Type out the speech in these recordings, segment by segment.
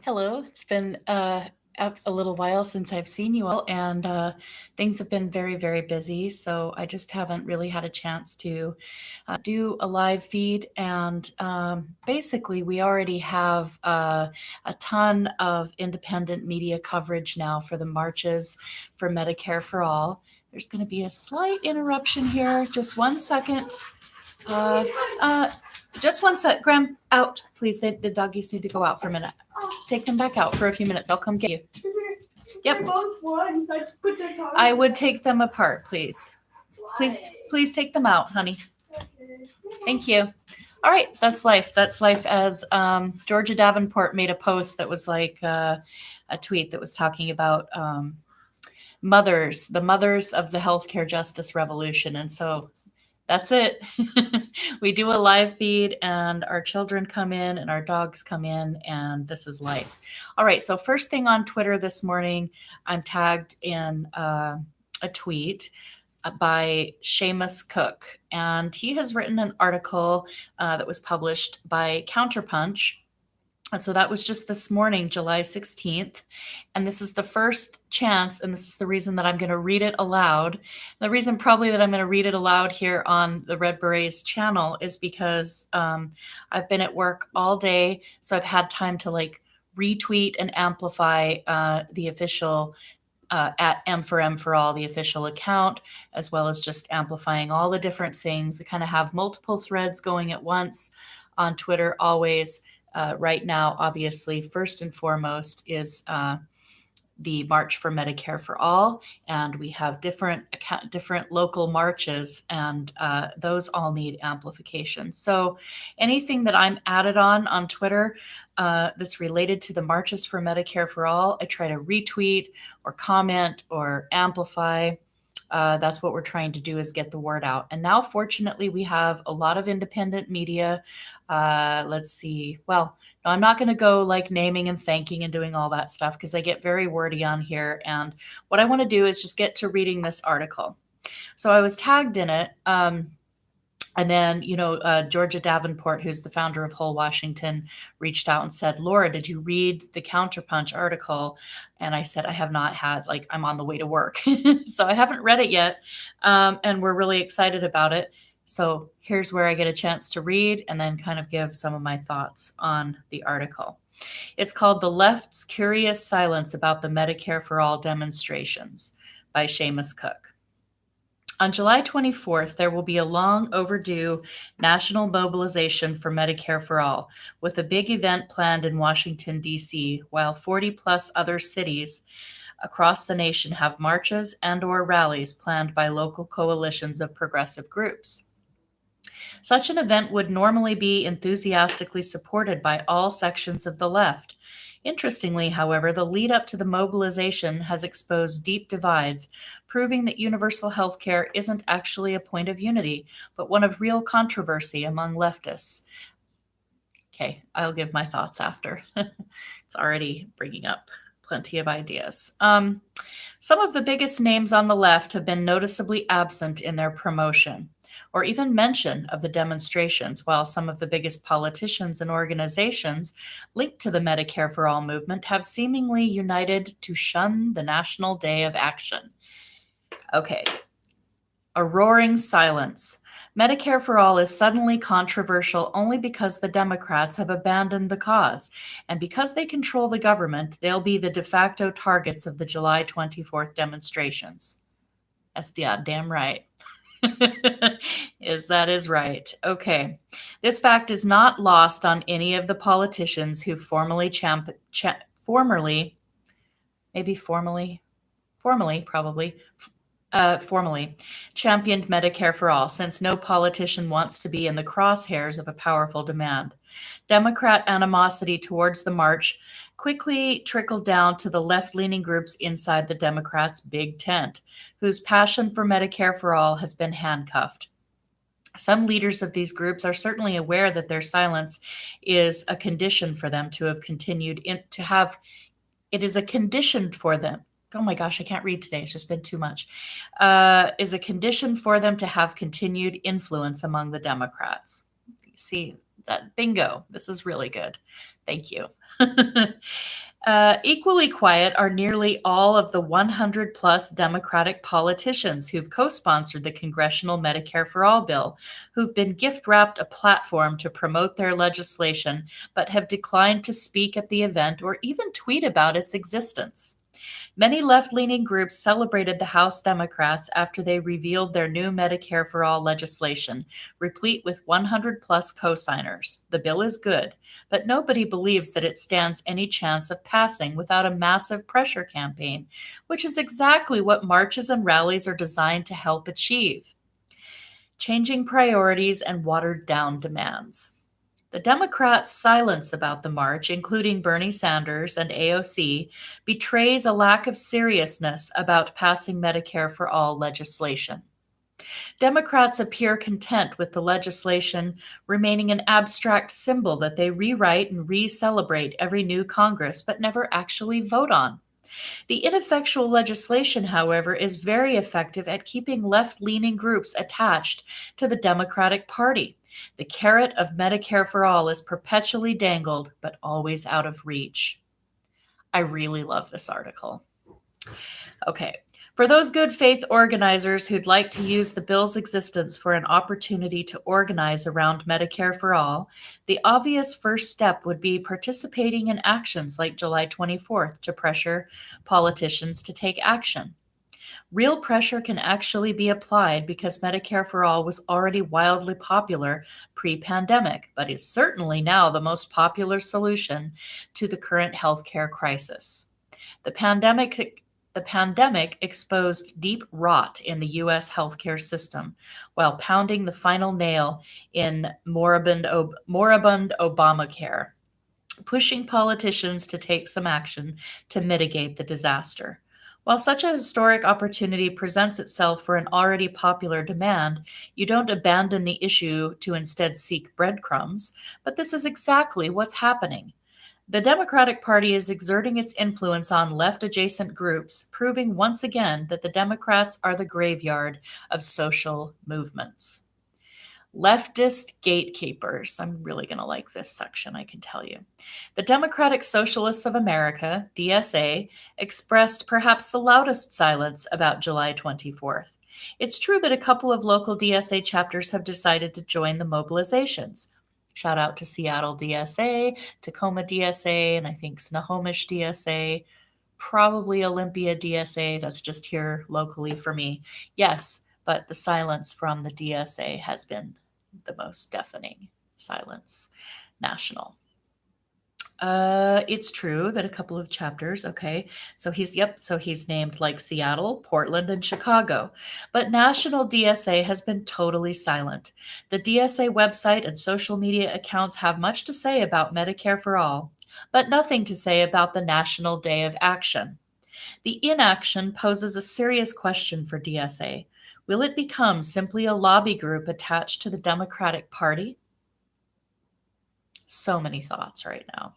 Hello. It's been a little while since I've seen you all, and things have been very, very busy. So I just haven't really had a chance to do a live feed. And basically, we already have a ton of independent media coverage now for the marches for Medicare for All. There's going to be a slight interruption here. Just 1 second. Uh, uh, just one sec. Graham, out, please. The doggies need to go out for a minute. Take them back out for a few minutes. I'll come get you. Yep. I would take them apart, please. Please take them out, honey. Thank you. All right, that's life. That's life. As Georgia Davenport made a post that was like a tweet that was talking about mothers, the mothers of the healthcare justice revolution, and so that's it. We do a live feed, and our children come in and our dogs come in, and this is life. All right, so first thing on Twitter this morning, I'm tagged in a tweet by Shamus Cooke, and he has written an article that was published by CounterPunch. And so that was just this morning, July 16th. And this is the first chance, and this is the reason that I'm going to read it aloud. The reason probably that I'm going to read it aloud here on the Red Berets channel is because I've been at work all day. So I've had time to like retweet and amplify the official at M4M4ALL, the official account, as well as just amplifying all the different things. I kind of have multiple threads going at once on Twitter always. Right now, obviously, first and foremost is the March for Medicare for All, and we have different local marches, and those all need amplification. So anything that I'm added on Twitter that's related to the marches for Medicare for All, I try to retweet or comment or amplify. That's what we're trying to do, is get the word out. And now, fortunately, we have a lot of independent media. Let's see. Well, no, I'm not going to go like naming and thanking and doing all that stuff because I get very wordy on here. And what I want to do is just get to reading this article. So I was tagged in it. And then, Georgia Davenport, who's the founder of Whole Washington, reached out and said, Laura, did you read the CounterPunch article? And I said, I have not had, I'm on the way to work. So I haven't read it yet. And we're really excited about it. So here's where I get a chance to read and then kind of give some of my thoughts on the article. It's called The Left's Curious Silence About the Medicare for All Demonstrations by Shamus Cooke. On July 24th, there will be a long overdue national mobilization for Medicare for All, with a big event planned in Washington, D.C., while 40-plus other cities across the nation have marches and/or rallies planned by local coalitions of progressive groups. Such an event would normally be enthusiastically supported by all sections of the left. Interestingly, however, the lead up to the mobilization has exposed deep divides, proving that universal health care isn't actually a point of unity, but one of real controversy among leftists. Okay, I'll give my thoughts after. It's already bringing up plenty of ideas. Some of the biggest names on the left have been noticeably absent in their promotion or even mention of the demonstrations, while some of the biggest politicians and organizations linked to the Medicare for All movement have seemingly united to shun the National Day of Action. Okay, a roaring silence. Medicare for All is suddenly controversial only because the Democrats have abandoned the cause, and because they control the government, they'll be the de facto targets of the July 24th demonstrations. That's damn right. That is right. Okay. This fact is not lost on any of the politicians who formally championed Medicare for All, since no politician wants to be in the crosshairs of a powerful demand. Democrat animosity towards the march quickly trickled down to the left-leaning groups inside the Democrats' big tent, whose passion for Medicare for All has been handcuffed. Some leaders of these groups are certainly aware that their silence is a condition for them to have continued it is a condition for them. Oh my gosh, I can't read today. It's just been too much. Is a condition for them to have continued influence among the Democrats. See, Bingo. This is really good. Thank you. Equally quiet are nearly all of the 100 plus Democratic politicians who've co sponsored the Congressional Medicare for All bill, who've been gift wrapped a platform to promote their legislation, but have declined to speak at the event or even tweet about its existence. Many left leaning groups celebrated the House Democrats after they revealed their new Medicare for All legislation, replete with 100 plus co-signers. The bill is good, but nobody believes that it stands any chance of passing without a massive pressure campaign, which is exactly what marches and rallies are designed to help achieve. Changing priorities and watered down demands. The Democrats' silence about the march, including Bernie Sanders and AOC, betrays a lack of seriousness about passing Medicare for All legislation. Democrats appear content with the legislation remaining an abstract symbol that they rewrite and re-celebrate every new Congress, but never actually vote on. The ineffectual legislation, however, is very effective at keeping left-leaning groups attached to the Democratic Party. The carrot of Medicare for All is perpetually dangled, but always out of reach. I really love this article. Okay. For those good faith organizers who'd like to use the bill's existence for an opportunity to organize around Medicare for All, the obvious first step would be participating in actions like July 24th to pressure politicians to take action. Real pressure can actually be applied because Medicare for All was already wildly popular pre-pandemic, but is certainly now the most popular solution to the current healthcare crisis. The pandemic exposed deep rot in the U.S. healthcare system while pounding the final nail in moribund Obamacare, pushing politicians to take some action to mitigate the disaster. While such a historic opportunity presents itself for an already popular demand, you don't abandon the issue to instead seek breadcrumbs, but this is exactly what's happening. The Democratic Party is exerting its influence on left-adjacent groups, proving once again that the Democrats are the graveyard of social movements. Leftist gatekeepers. I'm really going to like this section, I can tell you. The Democratic Socialists of America, DSA, expressed perhaps the loudest silence about July 24th. It's true that a couple of local DSA chapters have decided to join the mobilizations. Shout out to Seattle DSA, Tacoma DSA, and I think Snohomish DSA, probably Olympia DSA. That's just here locally for me. Yes, but the silence from the DSA has been the most deafening silence national. It's true that a couple of chapters, okay. So he's named like Seattle, Portland, and Chicago. But national DSA has been totally silent. The DSA website and social media accounts have much to say about Medicare for All, but nothing to say about the National Day of Action. The inaction poses a serious question for DSA. Will it become simply a lobby group attached to the Democratic Party? So many thoughts right now.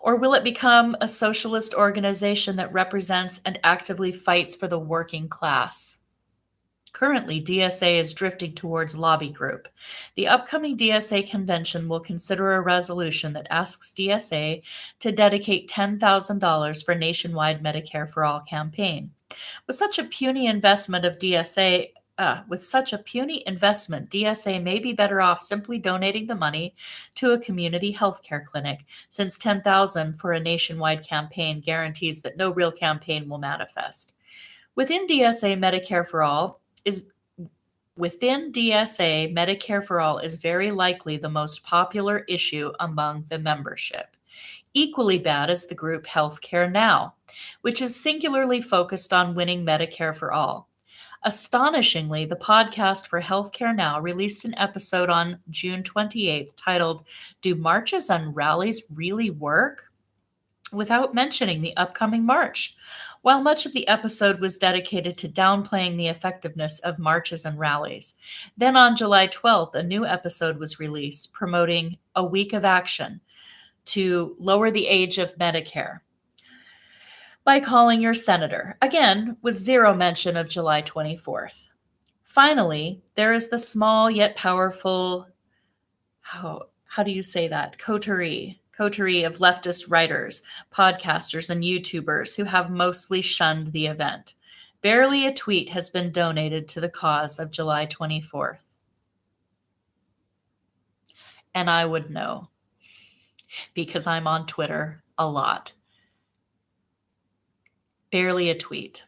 Or will it become a socialist organization that represents and actively fights for the working class? Currently, DSA is drifting towards lobby group. The upcoming DSA convention will consider a resolution that asks DSA to dedicate $10,000 for nationwide Medicare for All campaign. With such a puny investment, DSA may be better off simply donating the money to a community healthcare clinic, since $10,000 for a nationwide campaign guarantees that no real campaign will manifest. Within DSA, Medicare for All is very likely the most popular issue among the membership. Equally bad is the group Healthcare Now, which is singularly focused on winning Medicare for All. Astonishingly, the podcast for Healthcare Now released an episode on June 28th titled, "Do Marches and Rallies Really Work?" without mentioning the upcoming march. While much of the episode was dedicated to downplaying the effectiveness of marches and rallies. Then on July 12th, a new episode was released promoting a week of action to lower the age of Medicare by calling your senator, again with zero mention of July 24th. Finally, there is the small yet powerful how do you say that? Coterie of leftist writers, podcasters, and YouTubers who have mostly shunned the event. Barely a tweet has been donated to the cause of July 24th. And I would know because I'm on Twitter a lot. Barely a tweet.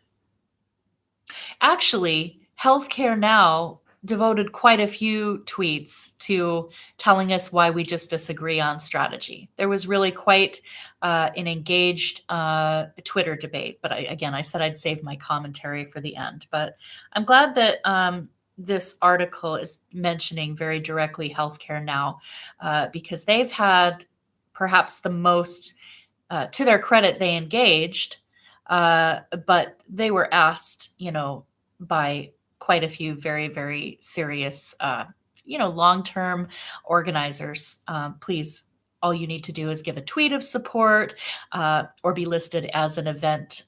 Actually, Healthcare Now devoted quite a few tweets to telling us why we just disagree on strategy. There was really quite an engaged Twitter debate, but again, I said I'd save my commentary for the end. But I'm glad that this article is mentioning very directly Healthcare Now because they've had perhaps the most, to their credit, they engaged, but they were asked, by quite a few very, very serious, long-term organizers. Please, all you need to do is give a tweet of support or be listed as an event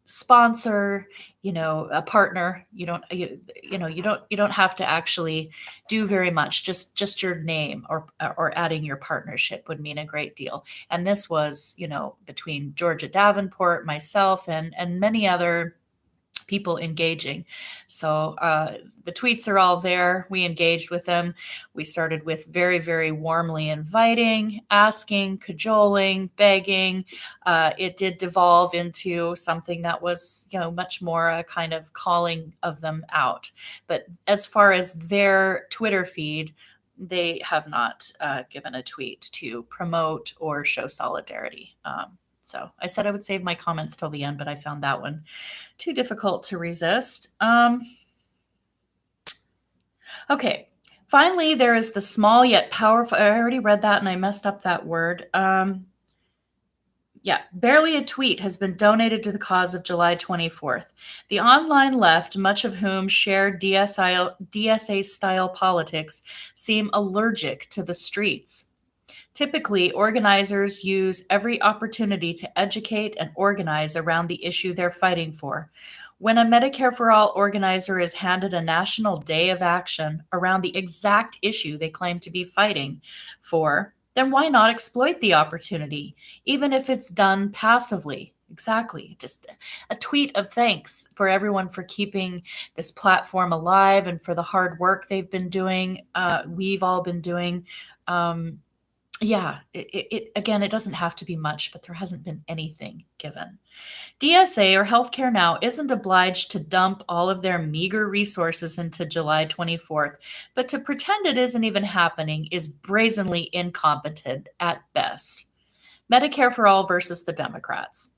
sponsor, a partner. You don't have to actually do very much. Just your name or adding your partnership would mean a great deal. And this was, between Georgia Davenport, myself, and many other people engaging. So the tweets are all there. We engaged with them. We started with very, very warmly inviting, asking, cajoling, begging. It did devolve into something that was, much more a kind of calling of them out. But as far as their Twitter feed, they have not given a tweet to promote or show solidarity. So I said I would save my comments till the end, but I found that one too difficult to resist. Okay. Finally, there is the small yet powerful. I already read that and I messed up that word. Barely a tweet has been donated to the cause of July 24th. The online left, much of whom share DSA-style politics, seem allergic to the streets. Typically, organizers use every opportunity to educate and organize around the issue they're fighting for. When a Medicare for All organizer is handed a national day of action around the exact issue they claim to be fighting for, then why not exploit the opportunity, even if it's done passively? Exactly. Just a tweet of thanks for everyone for keeping this platform alive and for the hard work they've been doing, we've all been doing. Again, it doesn't have to be much, but there hasn't been anything given. DSA or Healthcare Now isn't obliged to dump all of their meager resources into July 24th, but to pretend it isn't even happening is brazenly incompetent at best. Medicare for All versus the Democrats.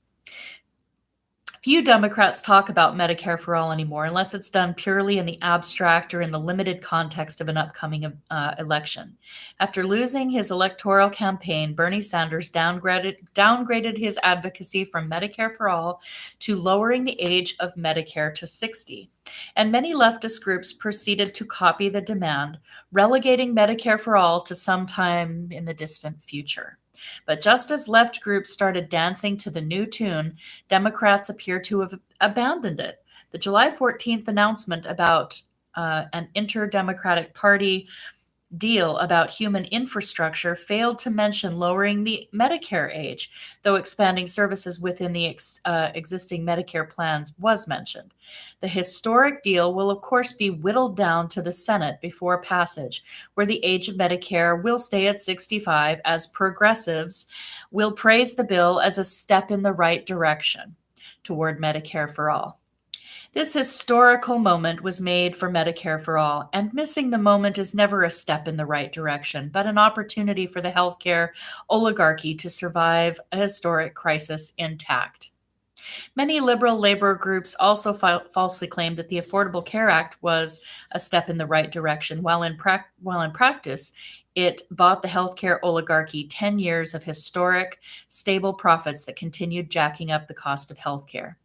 Few Democrats talk about Medicare for All anymore unless it's done purely in the abstract or in the limited context of an upcoming election. After losing his electoral campaign, Bernie Sanders downgraded his advocacy from Medicare for All to lowering the age of Medicare to 60. And many leftist groups proceeded to copy the demand, relegating Medicare for All to sometime in the distant future. But just as left groups started dancing to the new tune, Democrats appear to have abandoned it. The July 14th announcement about an inter-Democratic Party deal about human infrastructure failed to mention lowering the Medicare age, though expanding services within the existing Medicare plans was mentioned. The historic deal will, of course, be whittled down to the Senate before passage, where the age of Medicare will stay at 65, as progressives will praise the bill as a step in the right direction toward Medicare for All. This historical moment was made for Medicare for All, and missing the moment is never a step in the right direction, but an opportunity for the healthcare oligarchy to survive a historic crisis intact. Many liberal labor groups also falsely claimed that the Affordable Care Act was a step in the right direction, while in practice, it bought the healthcare oligarchy 10 years of historic, stable profits that continued jacking up the cost of healthcare.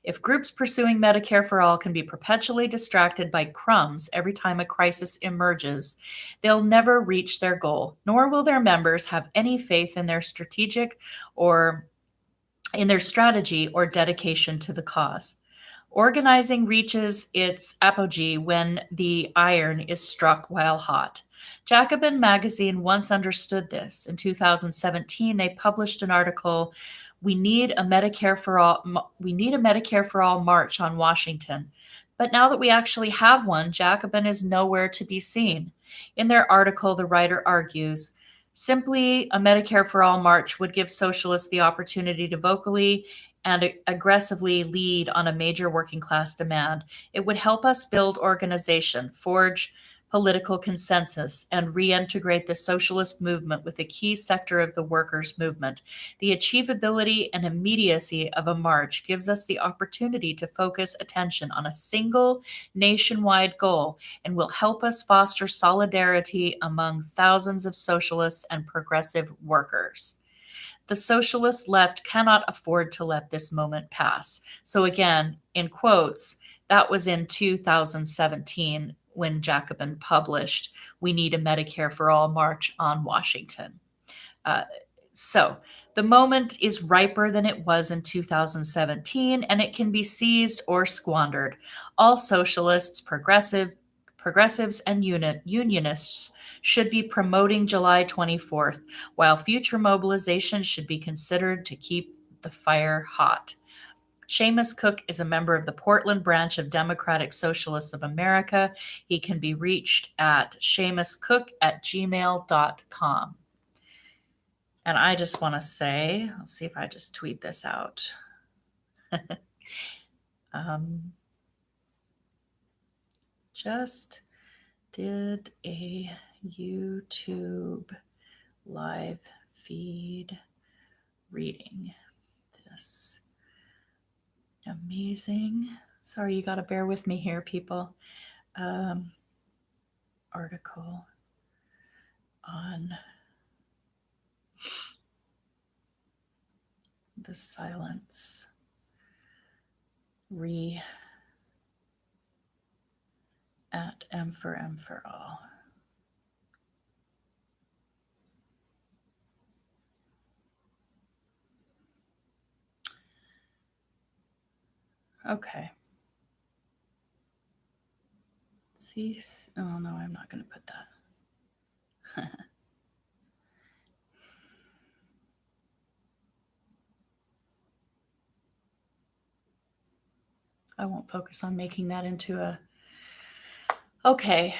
If groups pursuing Medicare for All can be perpetually distracted by crumbs every time a crisis emerges, they'll never reach their goal, nor will their members have any faith in their strategy or dedication to the cause. Organizing reaches its apogee when the iron is struck while hot. Jacobin magazine once understood this. In 2017, they published an article, "We need a Medicare for all we need a Medicare for all march on Washington." But now that we actually have one, Jacobin is nowhere to be seen. In their article, the writer argues, simply a Medicare for all march would give socialists the opportunity to vocally and aggressively lead on a major working class demand. It would help us build organization, forge political consensus, and reintegrate the socialist movement with a key sector of the workers' movement. The achievability and immediacy of a march gives us the opportunity to focus attention on a single nationwide goal and will help us foster solidarity among thousands of socialists and progressive workers. The socialist left cannot afford to let this moment pass. So, again, in quotes, that was in 2017 when Jacobin published "We Need a Medicare for All March on Washington." Uh, so, the moment is riper than it was in 2017, and it can be seized or squandered. All socialists, progressives, and unionists should be promoting July 24th, while future mobilization should be considered to keep the fire hot. Shamus Cooke is a member of the Portland branch of Democratic Socialists of America. He can be reached at shamuscooke@gmail.com. And I just want to say, let's see if I just tweet this out. Just did a YouTube live feed reading this amazing, sorry, you got to bear with me here, people, article on the silence at M4M4ALL. Okay. See, oh no, I'm not going to put that. I won't focus on making that into a... Okay.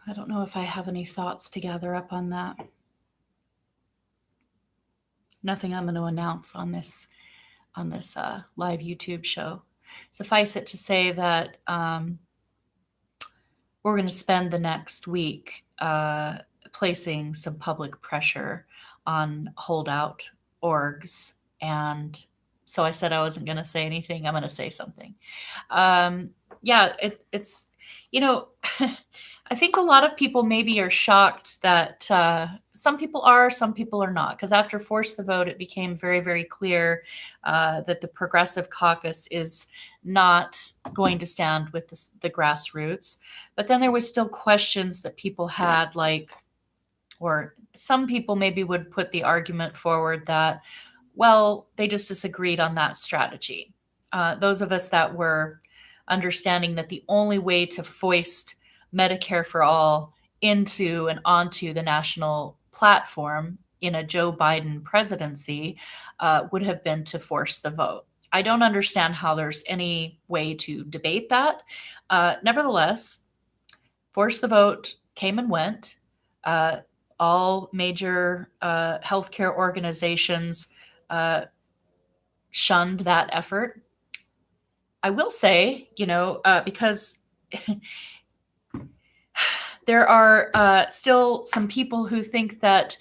I don't know if I have any thoughts to gather up on that. Nothing I'm going to announce on this live YouTube show. Suffice it to say that we're going to spend the next week placing some public pressure on holdout orgs. And so I said I wasn't going to say anything. I'm going to say something. It's, I think a lot of people maybe are shocked that some people are, some people are not. Because after Force the Vote, it became very, very clear that the Progressive Caucus is not going to stand with the grassroots. But then there was still questions that people had, like, or some people maybe would put the argument forward that, well, they just disagreed on that strategy. Those of us that were understanding that the only way to foist Medicare for all into and onto the national platform in a Joe Biden presidency would have been to force the vote. I don't understand how there's any way to debate that. Nevertheless, Force the Vote came and went. All major healthcare organizations shunned that effort. I will say, because there are still some people who think that,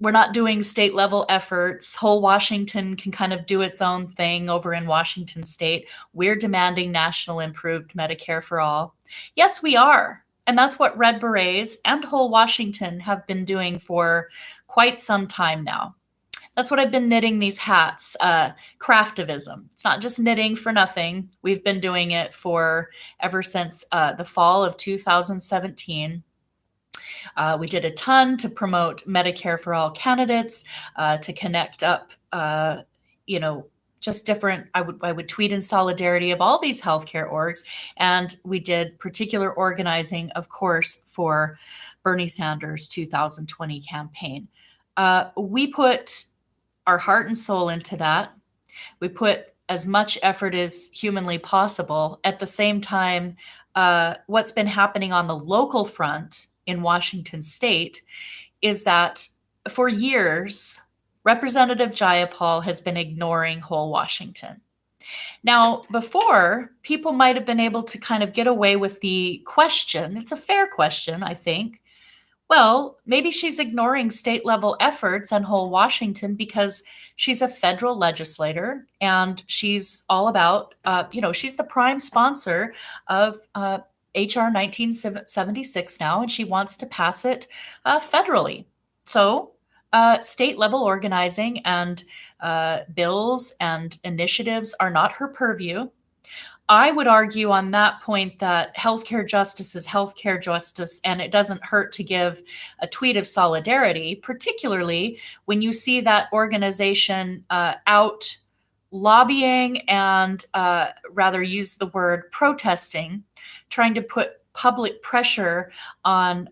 we're not doing state level efforts. Whole Washington can kind of do its own thing over in Washington state. We're demanding national improved Medicare for all. Yes, we are. And that's what Red Berets and Whole Washington have been doing for quite some time now. That's what I've been knitting these hats, craftivism. It's not just knitting for nothing. We've been doing it for ever since the fall of 2017. We did a ton to promote Medicare for all candidates, to connect up, just different. I would tweet in solidarity of all these healthcare orgs, and we did particular organizing, of course, for Bernie Sanders 2020 campaign. We put our heart and soul into that. We put as much effort as humanly possible. At the same time, what's been happening on the local front in Washington state is that for years, Representative Jayapal has been ignoring whole Washington. Now, before, people might have been able to kind of get away with the question. It's a fair question, I think. Well, maybe she's ignoring state level efforts on whole Washington because she's a federal legislator and she's all about, she's the prime sponsor of HR 1976 now, and she wants to pass it federally. So, state level organizing and bills and initiatives are not her purview. I would argue on that point that healthcare justice is healthcare justice, and it doesn't hurt to give a tweet of solidarity, particularly when you see that organization out lobbying and rather use the word protesting, trying to put public pressure on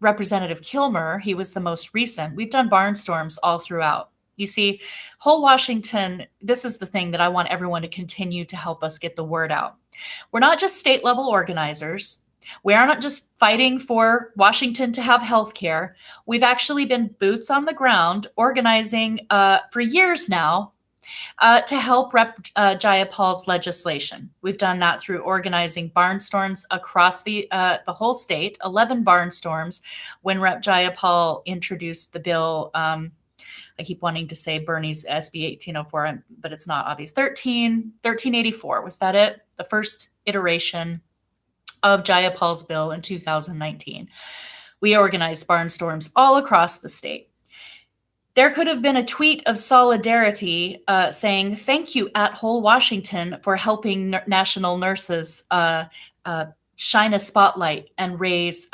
Representative Kilmer. He was the most recent. We've done barnstorms all throughout. You see, whole Washington, this is the thing that I want everyone to continue to help us get the word out. We're not just state level organizers. We are not just fighting for Washington to have health care. We've actually been boots on the ground organizing for years now to help Rep. Jayapal's legislation. We've done that through organizing barnstorms across the whole state, 11 barnstorms when Rep. Jayapal introduced the bill. I keep wanting to say Bernie's SB 1804, but it's not obvious. 1384, was that it? The first iteration of Jayapal's bill in 2019. We organized barnstorms all across the state. There could have been a tweet of solidarity saying, thank you at whole Washington for helping national nurses shine a spotlight and raise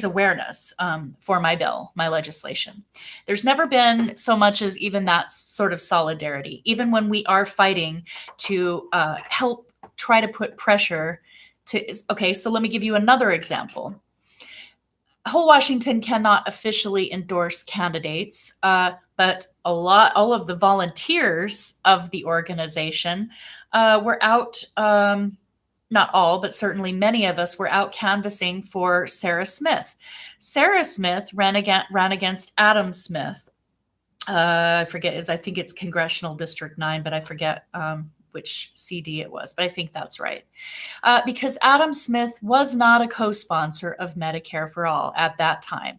awareness for my bill, my legislation. There's never been so much as even that sort of solidarity, even when we are fighting to help try to put pressure to, okay, so let me give you another example. Whole Washington cannot officially endorse candidates, but all of the volunteers of the organization were out, not all, but certainly many of us were out canvassing for Sarah Smith. Sarah Smith ran against Adam Smith. I forget, I think it's Congressional District 9, but I forget which CD it was, but I think that's right. Because Adam Smith was not a co-sponsor of Medicare for All at that time.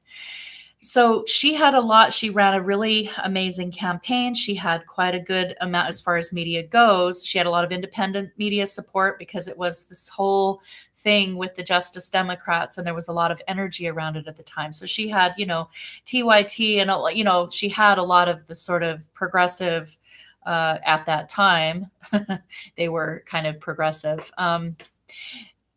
So she ran a really amazing campaign. She had quite a good amount as far as media goes. She had a lot of independent media support because it was this whole thing with the Justice Democrats, and there was a lot of energy around it at the time. So she had, TYT and, she had a lot of the sort of progressive at that time. They were kind of progressive.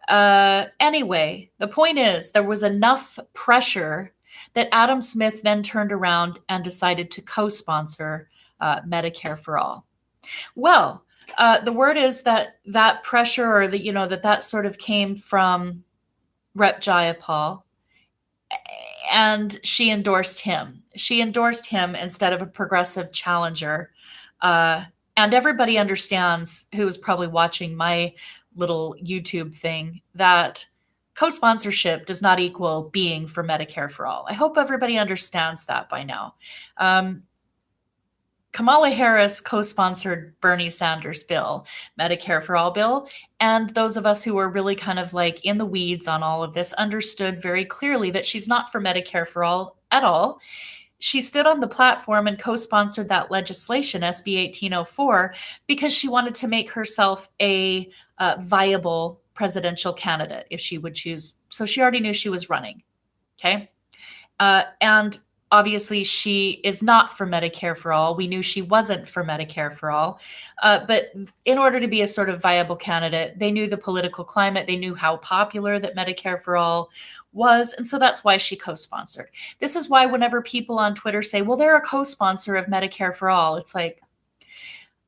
Anyway, the point is there was enough pressure that Adam Smith then turned around and decided to co-sponsor Medicare for All. Well, the word is that pressure, or that sort of came from Rep. Jayapal, and she endorsed him. She endorsed him instead of a progressive challenger. And everybody understands, who is probably watching my little YouTube thing, that co-sponsorship does not equal being for Medicare for All. I hope everybody understands that by now. Kamala Harris co-sponsored Bernie Sanders' bill, Medicare for All bill, and those of us who were really kind of like in the weeds on all of this understood very clearly that she's not for Medicare for All at all. She stood on the platform and co-sponsored that legislation, SB 1804, because she wanted to make herself a viable presidential candidate if she would choose. So she already knew she was running. Okay. And obviously she is not for Medicare for All. We knew she wasn't for Medicare for All. But in order to be a sort of viable candidate, they knew the political climate. They knew how popular that Medicare for All was. And so that's why she co-sponsored. This is why whenever people on Twitter say, well, they're a co-sponsor of Medicare for All, it's like,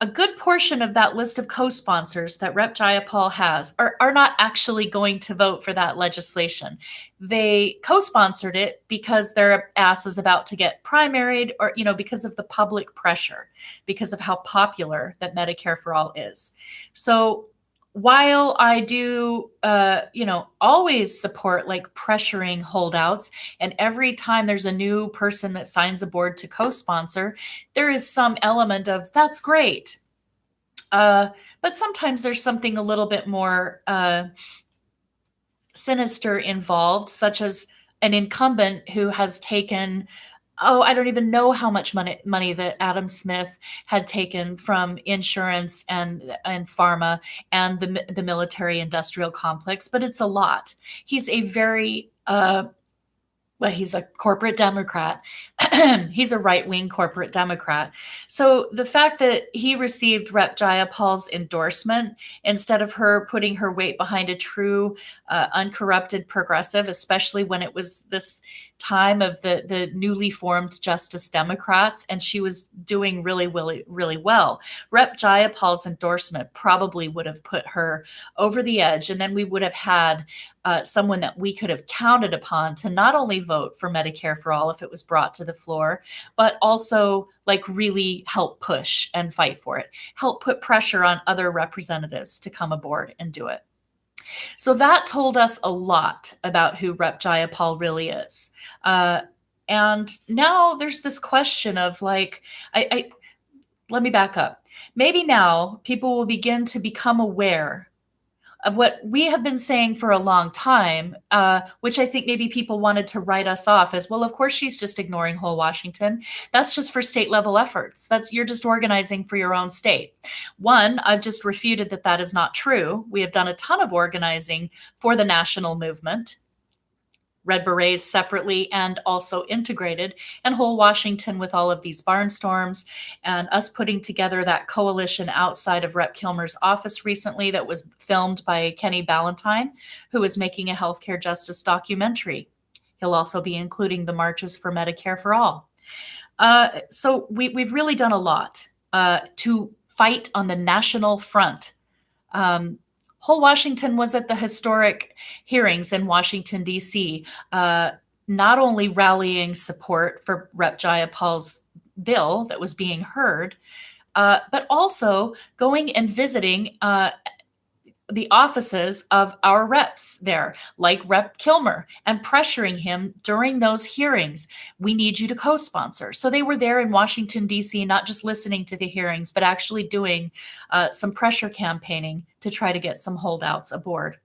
a good portion of that list of co-sponsors that Rep. Jayapal has are not actually going to vote for that legislation. They co-sponsored it because their ass is about to get primaried, or because of the public pressure, because of how popular that Medicare for All is. So while I do, always support like pressuring holdouts, and every time there's a new person that signs aboard to co-sponsor, there is some element of that's great. But sometimes there's something a little bit more sinister involved, such as an incumbent who has taken, I don't even know how much money that Adam Smith had taken from insurance and pharma and the military industrial complex, but it's a lot. He's a very well, he's a corporate Democrat. He's a right-wing corporate Democrat. So the fact that he received Rep. Jayapal's endorsement instead of her putting her weight behind a true, uncorrupted progressive, especially when it was this time of the newly formed Justice Democrats, and she was doing really, really, really well. Rep. Jayapal's endorsement probably would have put her over the edge, and then we would have had someone that we could have counted upon to not only vote for Medicare for All if it was brought to the floor, but also like really help push and fight for it, help put pressure on other representatives to come aboard and do it. So that told us a lot about who Rep. Jayapal really is. And now there's this question of like, let me back up. Maybe now people will begin to become aware of what we have been saying for a long time, which I think maybe people wanted to write us off as, well, of course she's just ignoring whole Washington. That's just for state level efforts. You're just organizing for your own state. One, I've just refuted that is not true. We have done a ton of organizing for the national movement, Red Berets separately and also integrated, and whole Washington with all of these barnstorms, and us putting together that coalition outside of Rep. Kilmer's office recently that was filmed by Kenny Ballantyne, who is making a healthcare justice documentary. He'll also be including the marches for Medicare for All. So we've really done a lot to fight on the national front. Whole Washington was at the historic hearings in Washington, D.C., not only rallying support for Rep. Jayapal's bill that was being heard, but also going and visiting the offices of our reps there, like Rep. Kilmer, and pressuring him during those hearings. We need you to co-sponsor. So they were there in Washington, D.C., not just listening to the hearings, but actually doing some pressure campaigning to try to get some holdouts aboard.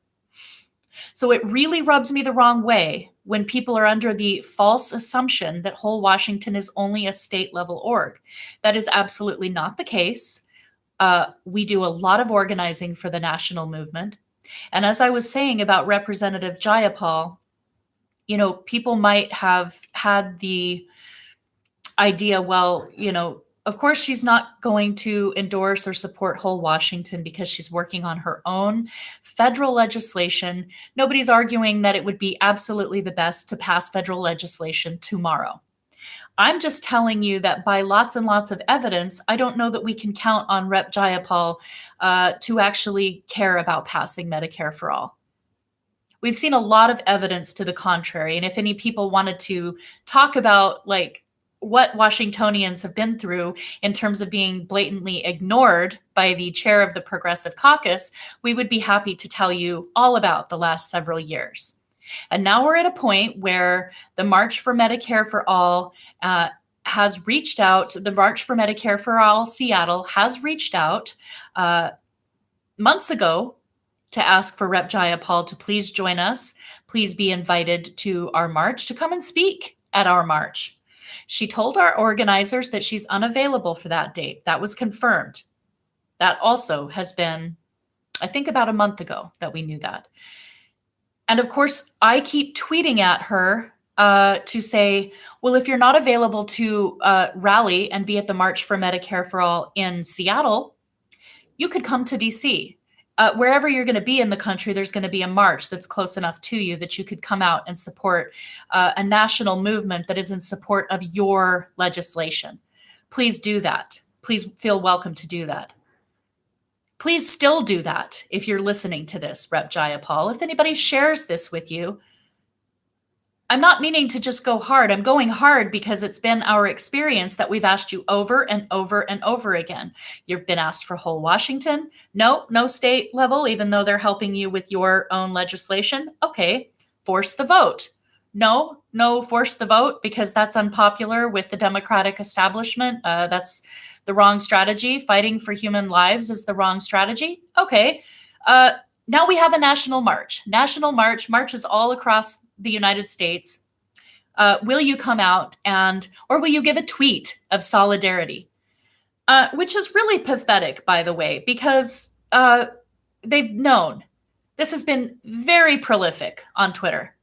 So it really rubs me the wrong way when people are under the false assumption that whole Washington is only a state level org. That is absolutely not the case. We do a lot of organizing for the national movement. And as I was saying about Representative Jayapal, people might have had the idea, well, of course she's not going to endorse or support whole Washington because she's working on her own federal legislation. Nobody's arguing that it would be absolutely the best to pass federal legislation tomorrow. I'm just telling you that by lots and lots of evidence, I don't know that we can count on Rep. Jayapal to actually care about passing Medicare for All. We've seen a lot of evidence to the contrary. And if any people wanted to talk about like what Washingtonians have been through in terms of being blatantly ignored by the chair of the Progressive Caucus, we would be happy to tell you all about the last several years. And now we're at a point where the March for Medicare for All has reached out. The March for Medicare for All Seattle has reached out months ago to ask for Rep. Jayapal to please join us. Please be invited to our march, to come and speak at our march. She told our organizers that she's unavailable for that date. That was confirmed. That also has been, I think, about a month ago that we knew that. And of course, I keep tweeting at her to say, well, if you're not available to rally and be at the March for Medicare for All in Seattle, you could come to DC. Wherever you're going to be in the country, there's going to be a march that's close enough to you that you could come out and support a national movement that is in support of your legislation. Please do that. please feel welcome to do that. Please still do that if you're listening to this, Rep. Jayapal. If anybody shares this with you, I'm not meaning to just go hard. I'm going hard because it's been our experience that we've asked you over and over and over again. You've been asked for whole Washington. No state level, even though they're helping you with your own legislation. Okay, force the vote. No, force the vote because that's unpopular with the Democratic establishment. That's the wrong strategy. Fighting for human lives is the wrong strategy. Okay. Now we have a national march. Marches all across the United States. Will you come out or will you give a tweet of solidarity? Which is really pathetic, by the way, because they've known this has been very prolific on Twitter.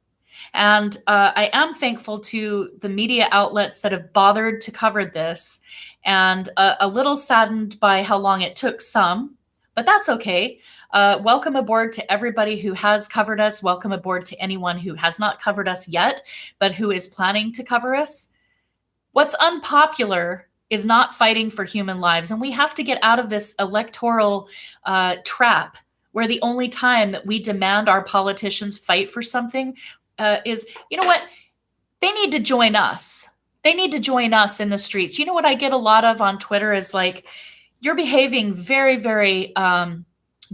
And I am thankful to the media outlets that have bothered to cover this, and a little saddened by how long it took some, but that's okay. Welcome aboard to everybody who has covered us. Welcome aboard to anyone who has not covered us yet, but who is planning to cover us. What's unpopular is not fighting for human lives. And we have to get out of this electoral trap where the only time that we demand our politicians fight for something is, you know what? They need to join us. They need to join us in the streets. You know what I get a lot of on Twitter is like, you're behaving very, very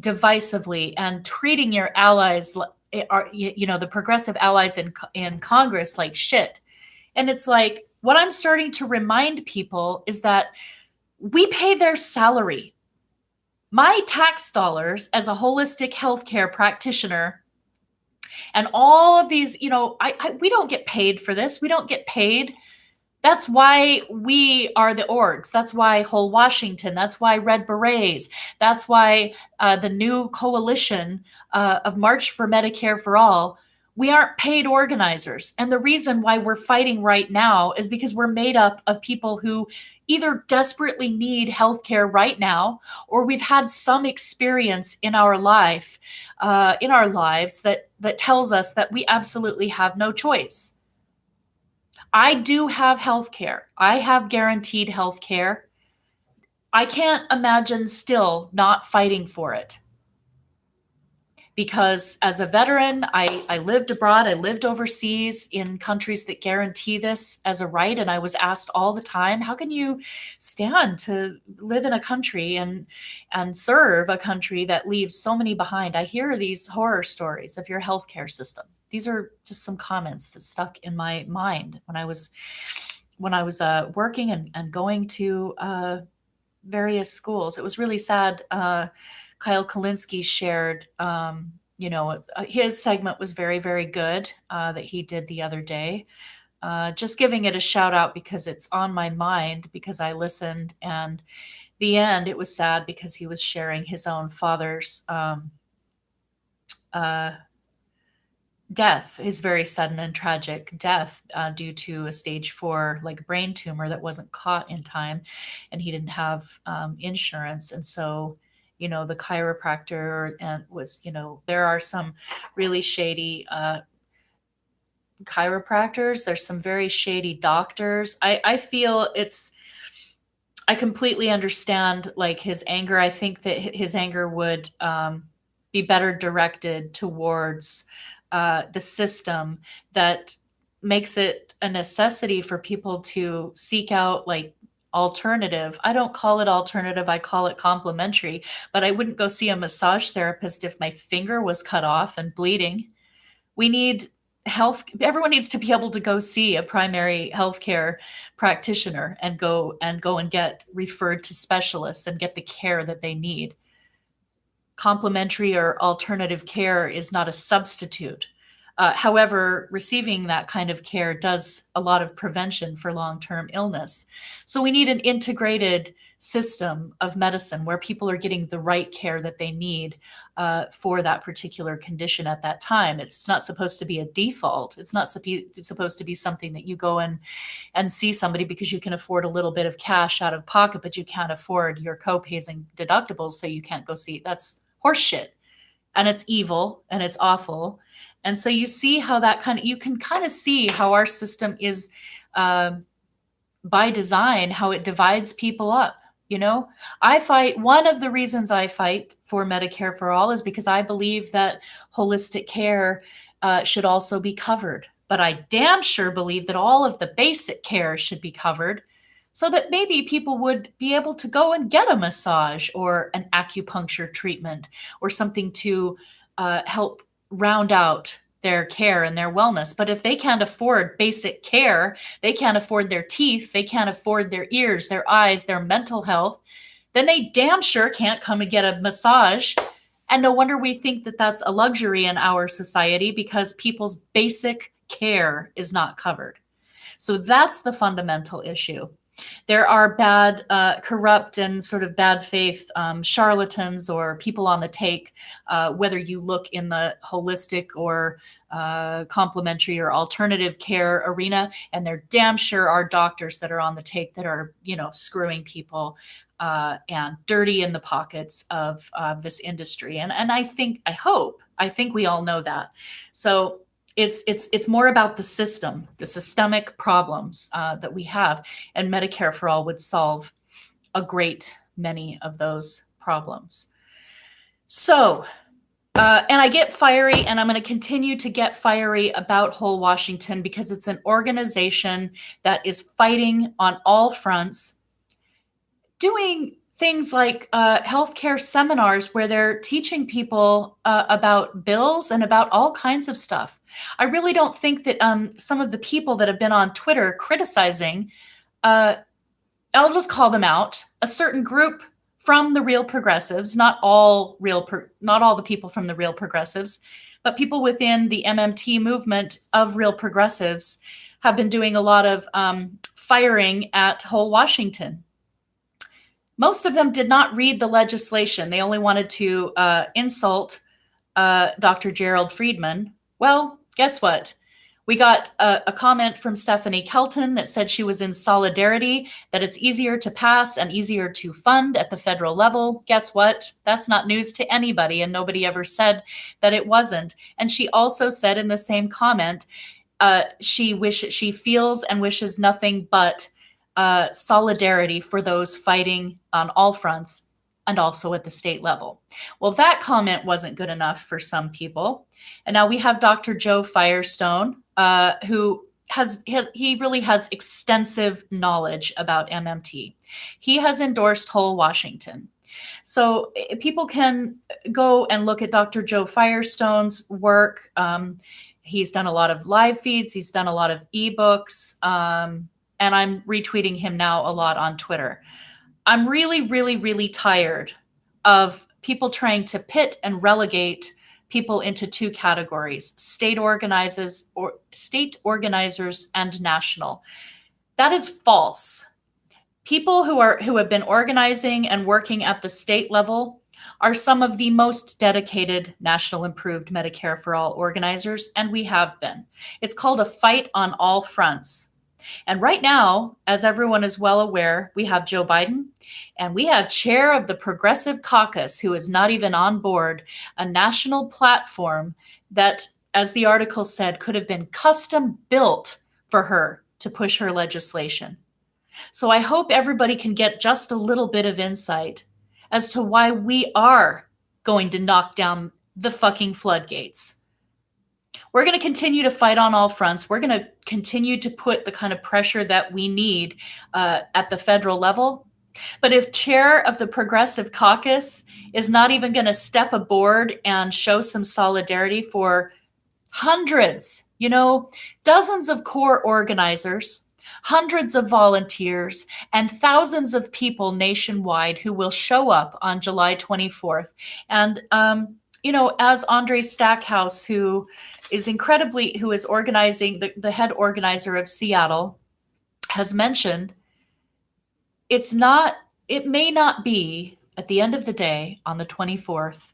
divisively and treating your allies, the progressive allies in Congress like shit. And it's like, what I'm starting to remind people is that we pay their salary. My tax dollars as a holistic healthcare practitioner and all of these, we don't get paid for this. We don't get paid. That's why we are the orgs. That's why Whole Washington. That's why Red Berets. That's why the new coalition of March for Medicare for All. We aren't paid organizers. And the reason why we're fighting right now is because we're made up of people who either desperately need healthcare right now, or we've had some experience in our lives that tells us that we absolutely have no choice. I do have health care. I have guaranteed health care. I can't imagine still not fighting for it. Because as a veteran, I lived abroad, I lived overseas in countries that guarantee this as a right. And I was asked all the time, how can you stand to live in a country and serve a country that leaves so many behind? I hear these horror stories of your healthcare system. These are just some comments that stuck in my mind when I was working and going to various schools. It was really sad. Kyle Kalinske shared, his segment was very, very good that he did the other day. Just giving it a shout out because it's on my mind because I listened, and the end, it was sad because he was sharing his own father's death, his very sudden and tragic death due to a stage 4 brain tumor that wasn't caught in time, and he didn't have insurance. And so the chiropractor was, there are some really shady chiropractors. There's some very shady doctors. I feel I completely understand his anger. I think that his anger would be better directed towards the system that makes it a necessity for people to seek out alternative. I don't call it alternative. I call it complementary, but I wouldn't go see a massage therapist if my finger was cut off and bleeding. We need health. Everyone needs to be able to go see a primary healthcare practitioner and go and get referred to specialists and get the care that they need. Complementary or alternative care is not a substitute. However, receiving that kind of care does a lot of prevention for long-term illness. So we need an integrated system of medicine where people are getting the right care that they need for that particular condition at that time. It's not supposed to be a default. It's not supposed to be something that you go and see somebody because you can afford a little bit of cash out of pocket, but you can't afford your co-pays and deductibles, so you can't go see. That's horseshit. And it's evil and it's awful. And so you see how you can kind of see how our system is by design, how it divides people up. You know, I fight, one of the reasons I fight for Medicare for all is because I believe that holistic care should also be covered. But I damn sure believe that all of the basic care should be covered so that maybe people would be able to go and get a massage or an acupuncture treatment or something to help round out their care and their wellness. But if they can't afford basic care, they can't afford their teeth, they can't afford their ears, their eyes, their mental health, then they damn sure can't come and get a massage. And no wonder we think that that's a luxury in our society, because people's basic care is not covered. So that's the fundamental issue. There are bad, corrupt, and sort of bad faith charlatans or people on the take, whether you look in the holistic or complementary or alternative care arena, and there damn sure are doctors that are on the take that are, screwing people and dirty in the pockets of this industry. And I think we all know that. So it's more about the system, the systemic problems that we have, and Medicare for All would solve a great many of those problems. So, and I get fiery, and I'm going to continue to get fiery about Whole Washington because it's an organization that is fighting on all fronts, doing things like healthcare seminars where they're teaching people about bills and about all kinds of stuff. I really don't think that some of the people that have been on Twitter criticizing, I'll just call them out, a certain group from the Real Progressives, not all the people from the Real Progressives, but people within the MMT movement of Real Progressives have been doing a lot of firing at Whole Washington. Most of them did not read the legislation. They only wanted to insult Dr. Gerald Friedman. Well, guess what? We got a comment from Stephanie Kelton that said she was in solidarity, that it's easier to pass and easier to fund at the federal level. Guess what? That's not news to anybody, and nobody ever said that it wasn't. And she also said in the same comment, she feels and wishes nothing but solidarity for those fighting on all fronts and also at the state level. Well, that comment wasn't good enough for some people. And now we have Dr. Joe Firestone, who he really has extensive knowledge about MMT. He has endorsed Whole Washington. So people can go and look at Dr. Joe Firestone's work. He's done a lot of live feeds. He's done a lot of ebooks. And I'm retweeting him now a lot on Twitter. I'm really, really, really tired of people trying to pit and relegate people into two categories: state organizers and national. That is false. People who have been organizing and working at the state level are some of the most dedicated National Improved Medicare for All organizers, and we have been. It's called a fight on all fronts. And right now, as everyone is well aware, we have Joe Biden and we have chair of the Progressive Caucus, who is not even on board, a national platform that, as the article said, could have been custom built for her to push her legislation. So I hope everybody can get just a little bit of insight as to why we are going to knock down the fucking floodgates. We're going to continue to fight on all fronts. We're going to continue to put the kind of pressure that we need at the federal level. But if chair of the Progressive Caucus is not even going to step aboard and show some solidarity for hundreds, dozens of core organizers, hundreds of volunteers, and thousands of people nationwide who will show up on July 24th. And, as Andre Stackhouse, who is organizing, the head organizer of Seattle, has mentioned, it may not be, at the end of the day, on the 24th,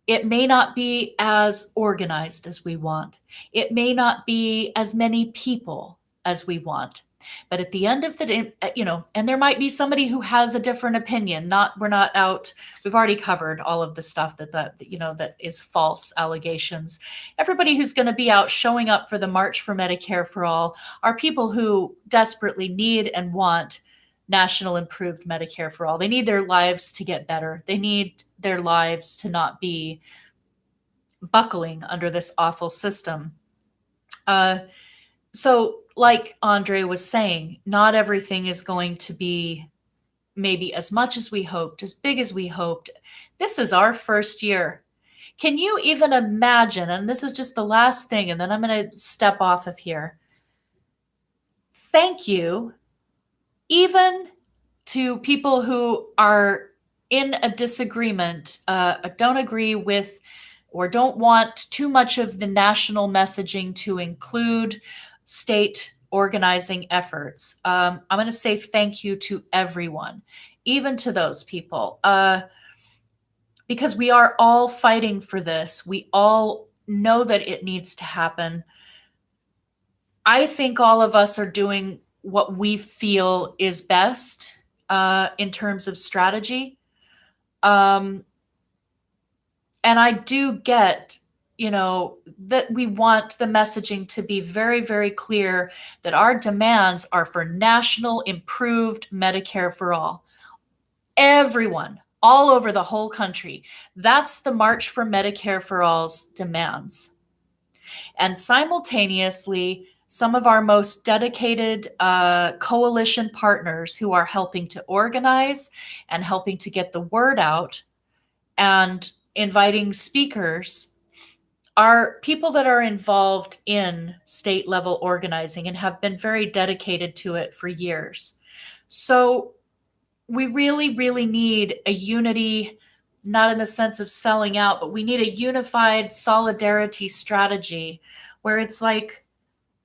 it may not be as organized as we want. It may not be as many people as we want. But at the end of the day, and there might be somebody who has a different opinion. We're not out. We've already covered all of the stuff that is false allegations. Everybody who's going to be out showing up for the March for Medicare for All are people who desperately need and want national improved Medicare for all. They need their lives to get better. They need their lives to not be buckling under this awful system. So, like Andre was saying, not everything is going to be maybe as much as we hoped, as big as we hoped. This is our first year. Can you even imagine? And this is just the last thing, and then I'm going to step off of here. Thank you, even to people who are in a disagreement, don't agree with, or don't want too much of the national messaging to include state organizing efforts. I'm going to say thank you to everyone, even to those people, because we are all fighting for this. We all know that it needs to happen. I think all of us are doing what we feel is best in terms of strategy. And I do get, that we want the messaging to be very, very clear that our demands are for national improved Medicare for all. Everyone, all over the whole country. That's the March for Medicare for All's demands. And simultaneously, some of our most dedicated coalition partners who are helping to organize and helping to get the word out and inviting speakers are people that are involved in state level organizing and have been very dedicated to it for years. So we really, really need a unity, not in the sense of selling out, but we need a unified solidarity strategy where it's like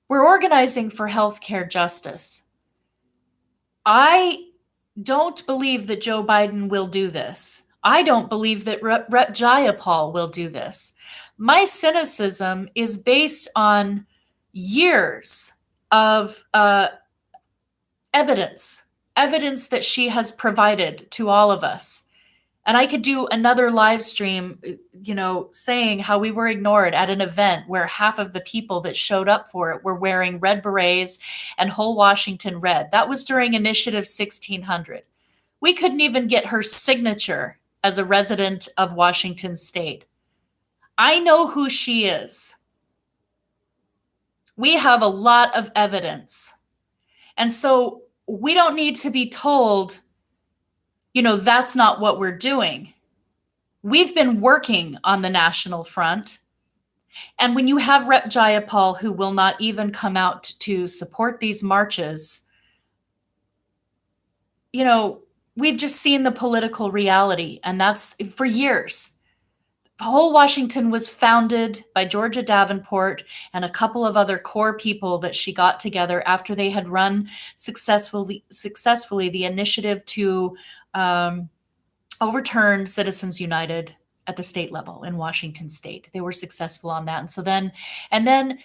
we're organizing for healthcare justice. I don't believe that Joe Biden will do this. I don't believe that Rep. Jayapal will do this. My cynicism is based on years of evidence that she has provided to all of us. And I could do another live stream, saying how we were ignored at an event where half of the people that showed up for it were wearing red berets and whole Washington red. That was during Initiative 1600. We couldn't even get her signature as a resident of Washington State. I know who she is. We have a lot of evidence. And so we don't need to be told, that's not what we're doing. We've been working on the national front. And when you have Rep. Jayapal who will not even come out to support these marches, we've just seen the political reality. And that's for years. The whole Washington was founded by Georgia Davenport and a couple of other core people that she got together after they had run successfully the initiative to overturn Citizens United at the state level in Washington State. They were successful on that. And then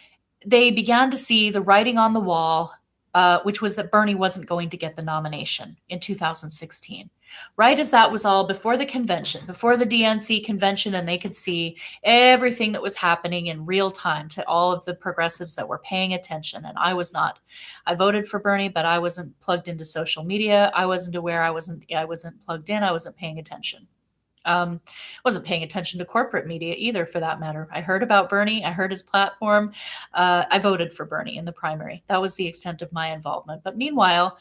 they began to see the writing on the wall, which was that Bernie wasn't going to get the nomination in 2016. Right as that was all before the convention, before the DNC convention, and they could see everything that was happening in real time to all of the progressives that were paying attention. And I was not. I voted for Bernie, but I wasn't plugged into social media. I wasn't aware. I wasn't plugged in. I wasn't paying attention. Wasn't paying attention to corporate media either, for that matter. I heard about Bernie. I heard his platform. I voted for Bernie in the primary. That was the extent of my involvement. But meanwhile,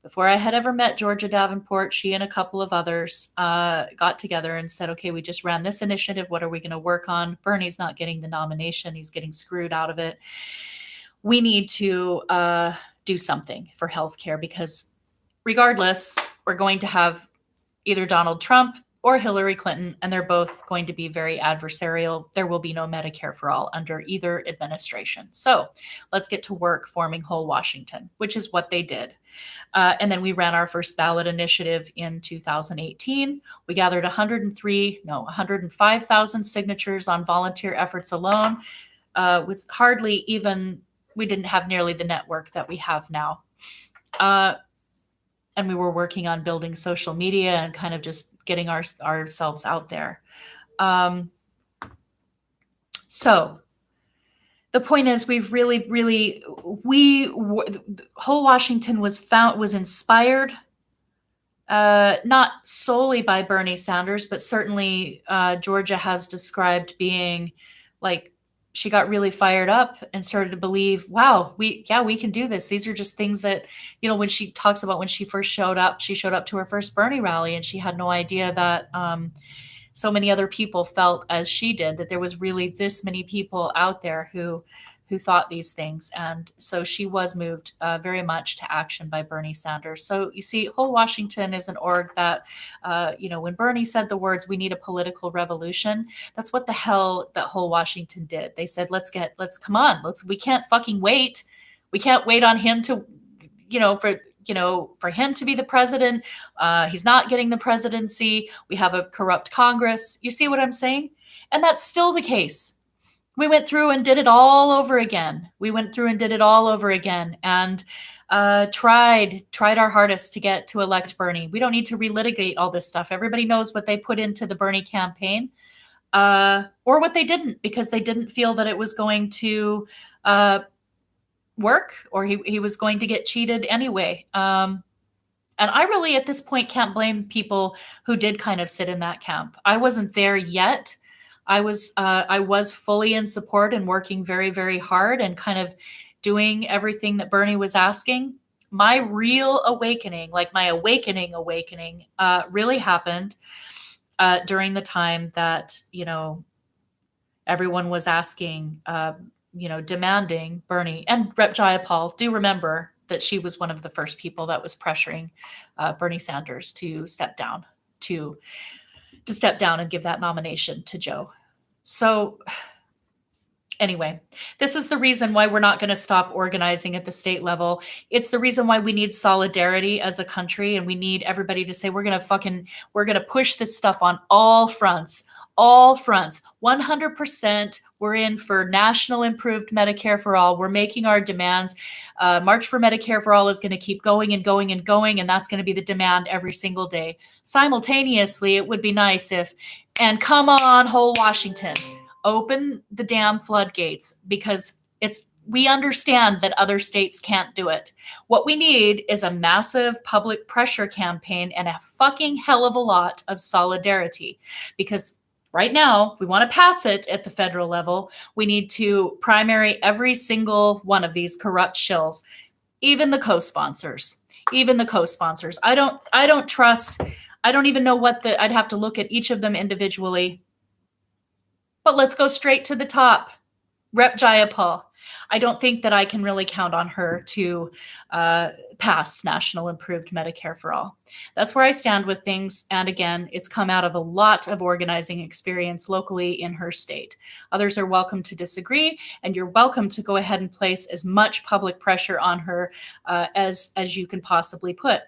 before I had ever met Georgia Davenport, she and a couple of others got together and said, okay, we just ran this initiative. What are we going to work on? Bernie's not getting the nomination. He's getting screwed out of it. We need to do something for healthcare, because regardless, we're going to have either Donald Trump or Hillary Clinton, and they're both going to be very adversarial. There will be no Medicare for all under either administration. So let's get to work forming whole Washington, which is what they did. And then we ran our first ballot initiative in 2018. We gathered 105,000 signatures on volunteer efforts alone, with hardly even, we didn't have nearly the network that we have now. And we were working on building social media and kind of just getting ourselves out there. So the point is, we've really, whole Washington was inspired not solely by Bernie Sanders, but certainly Georgia has described being like she got really fired up and started to believe, wow, we can do this. These are just things that, when she talks about when she first showed up, she showed up to her first Bernie rally and she had no idea that so many other people felt as she did, that there was really this many people out there who thought these things. And so she was moved very much to action by Bernie Sanders. So you see, Whole Washington is an org that, when Bernie said the words, we need a political revolution, that's what the hell that Whole Washington did. They said, come on, we can't fucking wait. We can't wait on him to, for him to be the president. He's not getting the presidency. We have a corrupt Congress. You see what I'm saying? And that's still the case. We went through and did it all over again. And tried our hardest to get to elect Bernie. We don't need to relitigate all this stuff. Everybody knows what they put into the Bernie campaign, or what they didn't, because they didn't feel that it was going to work, or he was going to get cheated anyway. And I really, at this point, can't blame people who did kind of sit in that camp. I wasn't there yet. I was fully in support and working very, very hard and kind of doing everything that Bernie was asking. My real awakening, like my awakening, really happened during the time that, everyone was asking, demanding Bernie. And Rep. Jayapal, do remember that she was one of the first people that was pressuring Bernie Sanders to step down, and give that nomination to Joe. So anyway, this is the reason why we're not going to stop organizing at the state level. It's the reason why we need solidarity as a country, and we need everybody to say we're going to push this stuff on all fronts. 100%. We're in for national improved Medicare for all. We're making our demands. March for Medicare for all is going to keep going and going and going, and that's going to be the demand every single day. Simultaneously, it would be nice if, and come on, Whole Washington, open the damn floodgates, because we understand that other states can't do it. What we need is a massive public pressure campaign and a fucking hell of a lot of solidarity, because right now, we want to pass it at the federal level. We need to primary every single one of these corrupt shills, even the co-sponsors. I don't trust. I don't even know I'd have to look at each of them individually. But let's go straight to the top. Rep. Jayapal. I don't think that I can really count on her to pass national improved Medicare for all. That's where I stand with things. And again, it's come out of a lot of organizing experience locally in her state. Others are welcome to disagree, and you're welcome to go ahead and place as much public pressure on her as you can possibly put.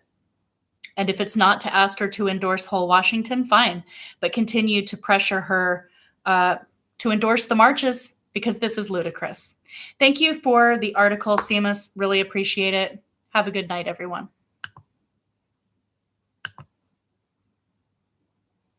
And if it's not to ask her to endorse Whole Washington, fine, but continue to pressure her to endorse the marches, because this is ludicrous. Thank you for the article, Shamus. Really appreciate it. Have a good night, everyone.